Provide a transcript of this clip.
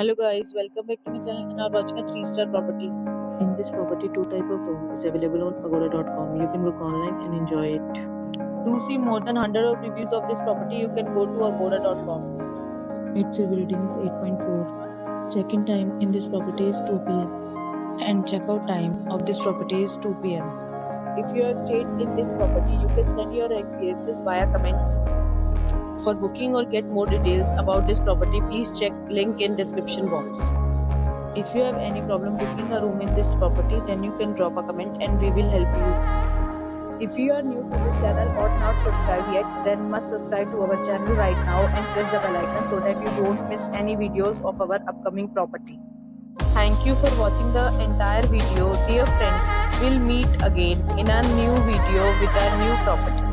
Hello guys, welcome back to my channel and are watching a 3-star property. In this property, two type of room is available on agoda.com. You can book online and enjoy it. To see more than 100 of reviews of this property, you can go to agoda.com. Its review rating is 8.4. Check-in time in this property is 2 p.m. and check-out time of this property is 2 p.m. If you have stayed in this property, you can send your experiences via comments. For booking or get more details about this property, please check link in description box. If you have any problem booking a room in this property, then you can drop a comment and we will help you. If you are new to this channel or not subscribed yet, then must subscribe to our channel right now and press the bell icon so that you don't miss any videos of our upcoming property. Thank you for watching the entire video. Dear friends, we'll meet again in a new video with a new property.